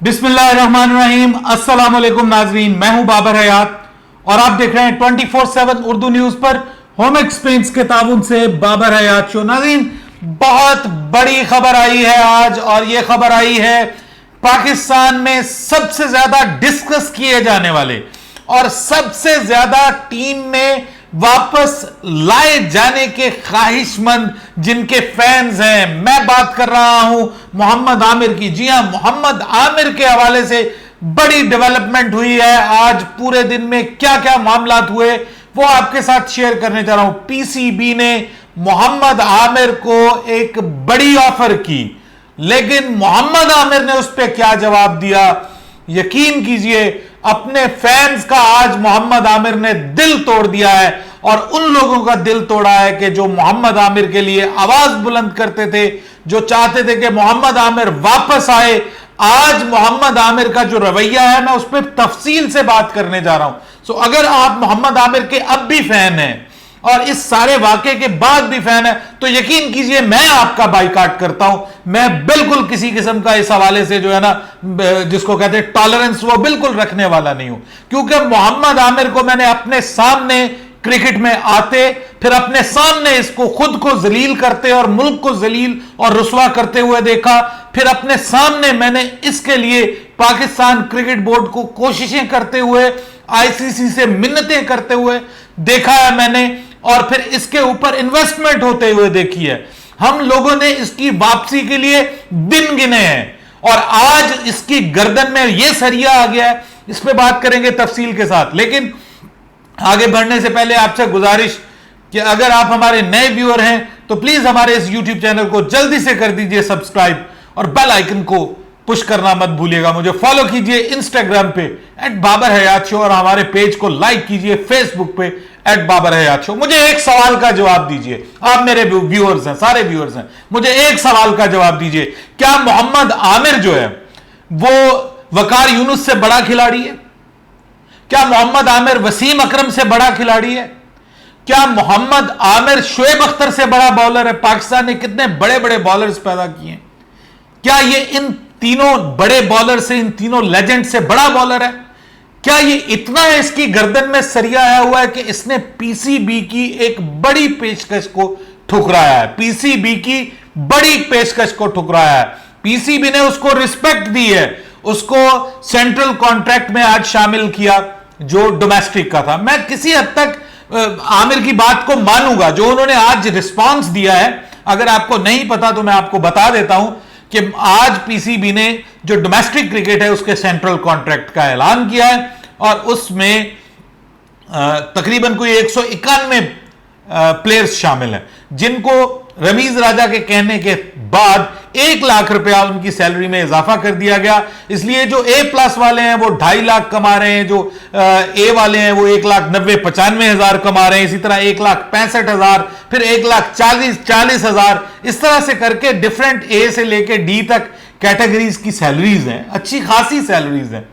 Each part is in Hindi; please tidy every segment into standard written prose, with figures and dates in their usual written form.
बिस्मिल्लाहिर्रहमानिर्रहीम। अस्सलाम वालेकुम नाजरीन, मैं हूं बाबर हयात और आप देख रहे हैं 24/7 उर्दू न्यूज पर होम एक्सपेंस के ताबुन से बाबर हयात शो। नाजरीन, बहुत बड़ी खबर आई है आज, और यह खबर आई है पाकिस्तान में सबसे ज्यादा डिस्कस किए जाने वाले और सबसे ज्यादा टीम में वापस लाए जाने के ख्वाहिशमंद जिनके फैंस हैं। मैं बात कर रहा हूं मोहम्मद आमिर की। जी हां, मोहम्मद आमिर के हवाले से बड़ी डेवलपमेंट हुई है। आज पूरे दिन में क्या क्या मामला हुए वो आपके साथ शेयर करने जा रहा हूं। पीसीबी ने मोहम्मद आमिर को एक बड़ी ऑफर की, लेकिन मोहम्मद आमिर ने उस पर क्या जवाब दिया, यकीन कीजिए अपने फैंस का आज मोहम्मद आमिर ने दिल तोड़ दिया है। और उन लोगों का दिल तोड़ा है कि जो मोहम्मद आमिर के लिए आवाज बुलंद करते थे, जो चाहते थे कि मोहम्मद आमिर वापस आए। आज मोहम्मद आमिर का जो रवैया है, मैं उस पर तफसील से बात करने जा रहा हूं। सो अगर आप मोहम्मद आमिर के अब भी फैन हैं और इस सारे वाकये के बाद भी फैन है, तो यकीन कीजिए मैं आपका बाइकाट करता हूं। मैं बिल्कुल किसी किस्म का इस हवाले से जो है ना, जिसको कहते हैं टॉलरेंस, वो बिल्कुल रखने वाला नहीं हूं। क्योंकि मोहम्मद आमिर को मैंने अपने सामने क्रिकेट में आते, फिर अपने सामने इसको खुद को जलील करते और मुल्क को जलील और रुसवा करते हुए देखा। फिर अपने सामने मैंने इसके लिए पाकिस्तान क्रिकेट बोर्ड को कोशिशें करते हुए, आईसीसी से मिन्नतें करते हुए देखा है मैंने, और फिर इसके ऊपर इन्वेस्टमेंट होते हुए देखी है। हम लोगों ने इसकी वापसी के लिए दिन गिने हैं और आज इसकी गर्दन में यह सरिया आ गया है। इस पर बात करेंगे तफसील के साथ, लेकिन आगे बढ़ने से पहले आपसे गुजारिश कि अगर आप हमारे नए व्यूअर हैं तो प्लीज हमारे इस यूट्यूब चैनल को जल्दी से कर दीजिए सब्सक्राइब और बेल आइकन को पुश करना मत भूलिएगा। मुझे फॉलो कीजिए इंस्टाग्राम पे @बाबर-हयात-शो और हमारे पेज को लाइक कीजिए फेसबुक पे @बाबर-हयात-शो। मुझे एक सवाल का जवाब दीजिए, आप मेरे व्यूअर्स हैं, सारे व्यूअर्स हैं, मुझे एक सवाल का जवाब दीजिए, क्या मोहम्मद आमिर जो है वो वकार यूनुस से बड़ा खिलाड़ी है? क्या मोहम्मद आमिर वसीम अकरम से बड़ा खिलाड़ी है? क्या मोहम्मद आमिर शोएब अख्तर से बड़ा बॉलर है? पाकिस्तान ने कितने बड़े बड़े बॉलर्स पैदा किए हैं। क्या ये इन तीनों बड़े बॉलर से, इन तीनों लेजेंड से बड़ा बॉलर है? क्या ये इतना है इसकी गर्दन में सरिया आया हुआ है कि इसने पीसीबी की एक बड़ी पेशकश को ठुकराया है? पीसीबी की बड़ी पेशकश को ठुकराया है। पीसीबी ने उसको रिस्पेक्ट दी है, उसको सेंट्रल कॉन्ट्रैक्ट में आज शामिल किया जो डोमेस्टिक का था। मैं किसी हद तक आमिर की बात को मानूंगा जो उन्होंने आज रिस्पांस दिया है। अगर आपको नहीं पता तो मैं आपको बता देता हूं कि आज पीसीबी ने जो डोमेस्टिक क्रिकेट है उसके सेंट्रल कॉन्ट्रैक्ट का ऐलान किया है और उसमें तकरीबन कोई 191 प्लेयर्स शामिल हैं, जिनको रमीज राजा के कहने के बाद 1 लाख रुपया उनकी सैलरी में इजाफा कर दिया गया। इसलिए जो A+ वाले हैं वो 2.5 लाख कमा रहे हैं, जो A वाले हैं वो 1,90,95,000 कमा रहे हैं, इसी तरह 1,65,000, फिर 1,40,000, इस तरह से करके डिफरेंट A से लेके D तक कैटेगरीज की सैलरीज हैं, अच्छी खासी सैलरीज हैं।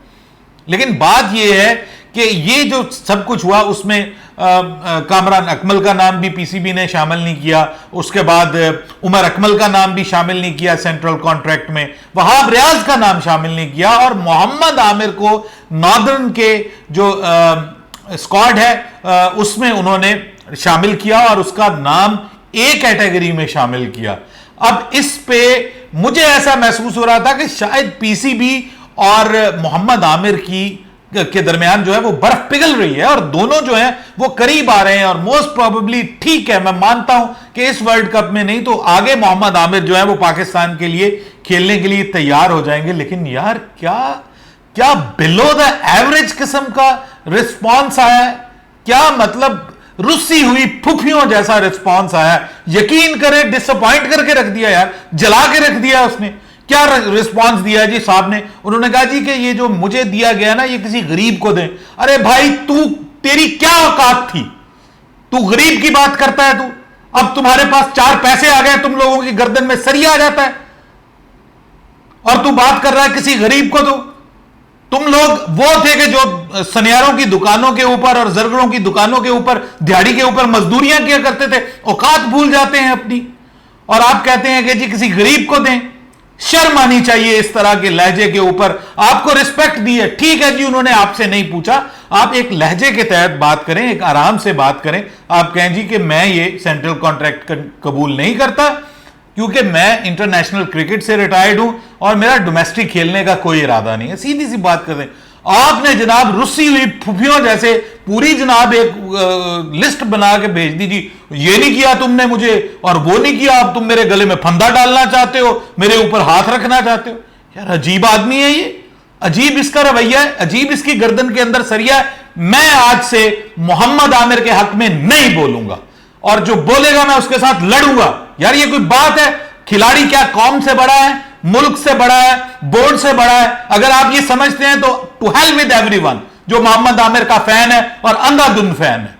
लेकिन बात यह है कि ये जो सब कुछ हुआ उसमें कामरान अकमल का नाम भी पीसीबी ने शामिल नहीं किया, उसके बाद उमर अकमल का नाम भी शामिल नहीं किया सेंट्रल कॉन्ट्रैक्ट में, वहाब रियाज का नाम शामिल नहीं किया, और मोहम्मद आमिर को नॉर्दर्न के जो स्क्वाड है उसमें उन्होंने शामिल किया और उसका नाम A कैटेगरी में शामिल किया। अब इस पे मुझे ऐसा महसूस हो रहा था कि शायद पीसीबी और मोहम्मद आमिर के दरमियान जो है वो बर्फ पिघल रही है और दोनों जो है वो करीब आ रहे हैं। और मोस्ट प्रोबेबली ठीक है, मैं मानता हूं कि इस वर्ल्ड कप में नहीं तो आगे मोहम्मद आमिर जो है वो पाकिस्तान के लिए खेलने के लिए तैयार हो जाएंगे। लेकिन यार क्या बिलो द एवरेज किस्म का रिस्पॉन्स आया है, क्या मतलब रुस्सी हुई फुफियों जैसा रिस्पॉन्स आया। यकीन करें, डिसअपॉइंट करके रख दिया यार, जला के रख दिया उसने। क्या रिस्पांस दिया जी साहब ने? उन्होंने कहा जी कि ये जो मुझे दिया गया ना ये किसी गरीब को दें। अरे भाई, तेरी क्या औकात थी? तू गरीब की बात करता है। तू अब तुम्हारे पास 4 पैसे आ गए, तुम लोगों की गर्दन में सरिया आ जाता है और तू बात कर रहा है किसी गरीब को दो। तुम लोग वो थे कि जो सनियारों की दुकानों के ऊपर और जरगरों की दुकानों के ऊपर, दिहाड़ी के ऊपर मजदूरियां किया करते थे, औकात भूल जाते हैं अपनी, और आप कहते हैं कि जी किसी गरीब को दें। शर्म आनी चाहिए इस तरह के लहजे के ऊपर। आपको रिस्पेक्ट दी है, ठीक है जी, उन्होंने आपसे नहीं पूछा, आप एक लहजे के तहत बात करें, एक आराम से बात करें। आप कहें जी कि मैं ये सेंट्रल कॉन्ट्रैक्ट कबूल नहीं करता क्योंकि मैं इंटरनेशनल क्रिकेट से रिटायर्ड हूं और मेरा डोमेस्टिक खेलने का कोई इरादा नहीं है। सीधी सी बात कर दें। आपने जनाब रुस्सी हुई फुफियों जैसे पूरी जनाब एक लिस्ट बना के भेज दी जी, ये नहीं किया तुमने मुझे और वो नहीं किया, अब तुम मेरे गले में फंदा डालना चाहते हो, मेरे ऊपर हाथ रखना चाहते हो। यार अजीब आदमी है ये, अजीब इसका रवैया है, अजीब इसकी गर्दन के अंदर सरिया है। मैं आज से मोहम्मद आमिर के हक में नहीं बोलूंगा और जो बोलेगा मैं उसके साथ लड़ूंगा। यार ये कोई बात है? खिलाड़ी क्या कौम से बड़ा है, मुल्क से बड़ा है, बोर्ड से बड़ा है? अगर आप ये समझते हैं तो टू हेल विद एवरीवन जो मोहम्मद आमिर का फैन है और अंधाधुंध फैन है।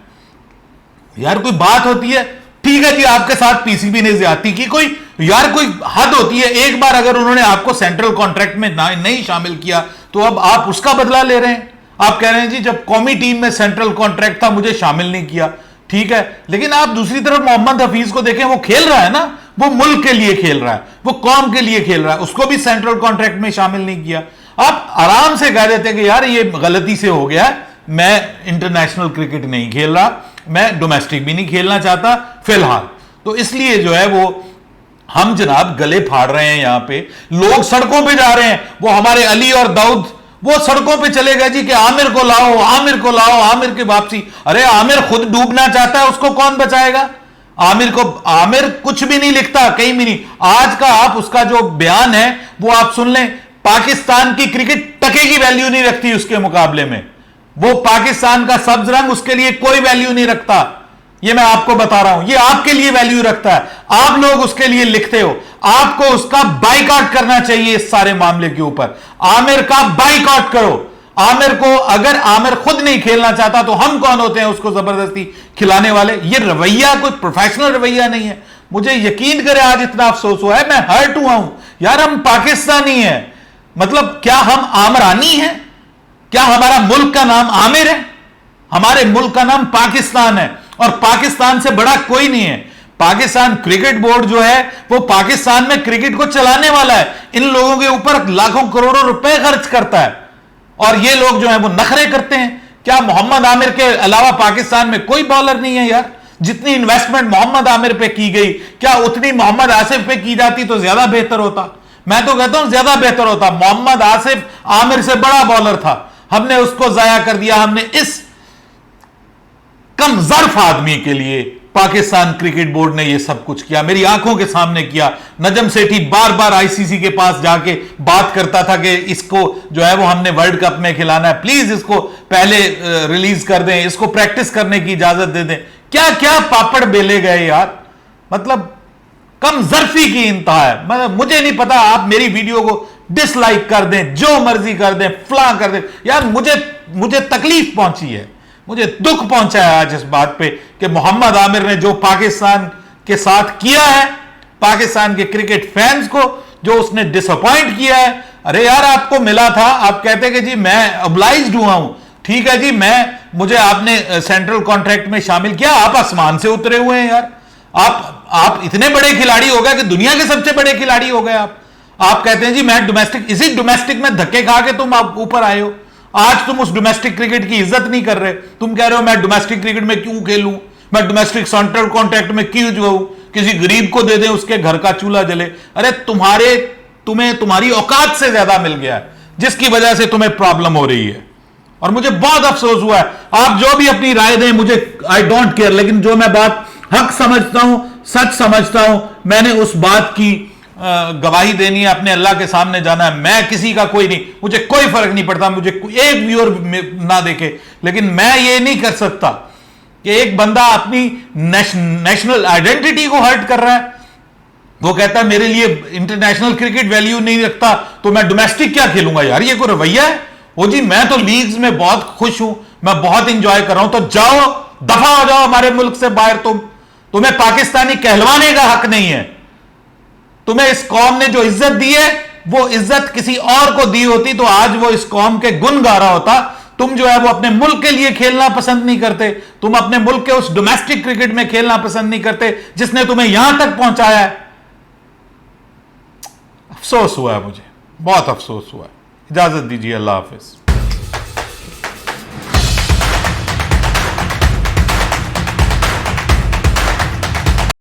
यार कोई बात होती है? ठीक है जी, आपके साथ पीसीबी ने ज्यादती की, कोई यार कोई हद होती है। एक बार अगर उन्होंने आपको सेंट्रल कॉन्ट्रैक्ट में नहीं शामिल किया तो अब आप उसका बदला ले रहे हैं। आप कह रहे हैं जी जब कौमी टीम में सेंट्रल कॉन्ट्रैक्ट था मुझे शामिल नहीं किया, ठीक है, लेकिन आप दूसरी तरफ मोहम्मद हफीज को देखें, वो खेल रहा है ना, वो मुल्क के लिए खेल रहा है, वो कौम के लिए खेल रहा है, उसको भी सेंट्रल कॉन्ट्रैक्ट में शामिल नहीं किया। आप आराम से कह देते कि यार ये गलती से हो गया, मैं इंटरनेशनल क्रिकेट नहीं खेल रहा, मैं डोमेस्टिक भी नहीं खेलना चाहता फिलहाल, तो इसलिए जो है वो हम जनाब गले फाड़ रहे हैं। यहां पे लोग सड़कों पे जा रहे हैं, वो हमारे अली और दाऊद वो सड़कों पे चले गए जी कि आमिर को लाओ, आमिर को लाओ, आमिर की वापसी। अरे आमिर खुद डूबना चाहता है, उसको कौन बचाएगा? आमिर कुछ भी नहीं लिखता, कहीं भी नहीं। आज का आप उसका जो बयान है वो आप सुन लें, पाकिस्तान की क्रिकेट टके की वैल्यू नहीं रखती उसके मुकाबले में, वो पाकिस्तान का सब्ज रंग उसके लिए कोई वैल्यू नहीं रखता। ये मैं आपको बता रहा हूं, ये आपके लिए वैल्यू रखता है, आप लोग उसके लिए लिखते हो। आपको उसका बाइकआउट करना चाहिए इस सारे मामले के ऊपर। आमिर का बाइकआउट करो। आमिर को, अगर आमिर खुद नहीं खेलना चाहता तो हम कौन होते हैं उसको जबरदस्ती खिलाने वाले? ये रवैया कोई प्रोफेशनल रवैया नहीं है। मुझे यकीन करें आज इतना अफसोस हुआ है, मैं हर्ट हुआ हूं। यार हम पाकिस्तानी हैं, मतलब क्या हम आमरानी हैं? क्या हमारा मुल्क का नाम आमिर है? हमारे मुल्क का नाम पाकिस्तान है और पाकिस्तान से बड़ा कोई नहीं है। पाकिस्तान क्रिकेट बोर्ड जो है वो पाकिस्तान में क्रिकेट को चलाने वाला है, इन लोगों के ऊपर लाखों करोड़ों रुपए खर्च करता है और ये लोग जो है वो नखरे करते हैं। क्या मोहम्मद आमिर के अलावा पाकिस्तान में कोई बॉलर नहीं है? यार जितनी इन्वेस्टमेंट मोहम्मद आमिर पे की गई, क्या उतनी मोहम्मद आसिफ पे की जाती तो ज्यादा बेहतर होता? मैं तो कहता हूं ज्यादा बेहतर होता। मोहम्मद आसिफ आमिर से बड़ा बॉलर था, हमने उसको जाया कर दिया। हमने इस कम ज़र्फ आदमी के लिए पाकिस्तान क्रिकेट बोर्ड ने यह सब कुछ किया, मेरी आंखों के सामने किया। नजम सेठी बार बार आईसीसी के पास जाके बात करता था कि इसको जो है वो हमने वर्ल्ड कप में खिलाना है, प्लीज इसको पहले रिलीज कर दें, इसको प्रैक्टिस करने की इजाजत दे दें। क्या क्या पापड़ बेले गए यार, मतलब कम जर्फी की इंतहा है। मतलब मुझे नहीं पता, आप मेरी वीडियो को डिसलाइक कर दें, जो मर्जी कर दें, फ्ला कर दें, यार मुझे तकलीफ पहुंची है, मुझे दुख पहुंचा है आज इस बात पे कि मोहम्मद आमिर ने जो पाकिस्तान के साथ किया है, पाकिस्तान के क्रिकेट फैंस को जो उसने डिसअपॉइंट किया है। अरे यार आपको मिला था, आप कहते कि जी मैं ऑब्लाइज्ड हुआ हूं, ठीक है जी, मुझे आपने सेंट्रल कॉन्ट्रैक्ट में शामिल किया, आप आसमान से उतरे हुए हैं यार। आप इतने बड़े खिलाड़ी हो गए कि दुनिया के सबसे बड़े खिलाड़ी हो गए आप कहते हैं जी मैं डोमेस्टिक, इसी डोमेस्टिक में धक्के खा के तुम आप ऊपर आए हो। आज तुम उस डोमेस्टिक क्रिकेट की इज्जत नहीं कर रहे, तुम कह रहे हो मैं डोमेस्टिक क्रिकेट में क्यों खेलूं, मैं डोमेस्टिक सेंट्रल कॉन्ट्रैक्ट में क्यों जाऊं, किसी गरीब को दे दें उसके घर का चूल्हा जले। अरे तुम्हें तुम्हारी औकात से ज्यादा मिल गया है जिसकी वजह से तुम्हें प्रॉब्लम हो रही है और मुझे बहुत अफसोस हुआ है। आप जो भी अपनी राय दें, मुझे आई डोंट केयर, लेकिन जो मैं बात हक समझता हूं, सच समझता हूं, मैंने उस बात की गवाही देनी है, अपने अल्लाह के सामने जाना है। मैं किसी का कोई नहीं, मुझे कोई फर्क नहीं पड़ता, मुझे एक व्यूअर ना देखे, लेकिन मैं ये नहीं कर सकता कि एक बंदा अपनी नेशनल आइडेंटिटी को हर्ट कर रहा है। वो कहता है मेरे लिए इंटरनेशनल क्रिकेट वैल्यू नहीं रखता तो मैं डोमेस्टिक क्या खेलूंगा। यार ये कोई रवैया है? वो जी मैं तो लीग्स में बहुत खुश हूं, मैं बहुत इंजॉय कर रहा हूं, तो जाओ, दफा हो जाओ हमारे मुल्क से बाहर। तुम्हें पाकिस्तानी कहलवाने का हक नहीं है। तुम्हें इस कौम ने जो इज्जत दी है वो इज्जत किसी और को दी होती तो आज वो इस कौम के गुण गा रहा होता। तुम जो है वो अपने मुल्क के लिए खेलना पसंद नहीं करते, तुम अपने मुल्क के उस डोमेस्टिक क्रिकेट में खेलना पसंद नहीं करते जिसने तुम्हें यहां तक पहुंचाया है। अफसोस हुआ है, मुझे बहुत अफसोस हुआ है। इजाजत दीजिए, अल्लाह हाफिज।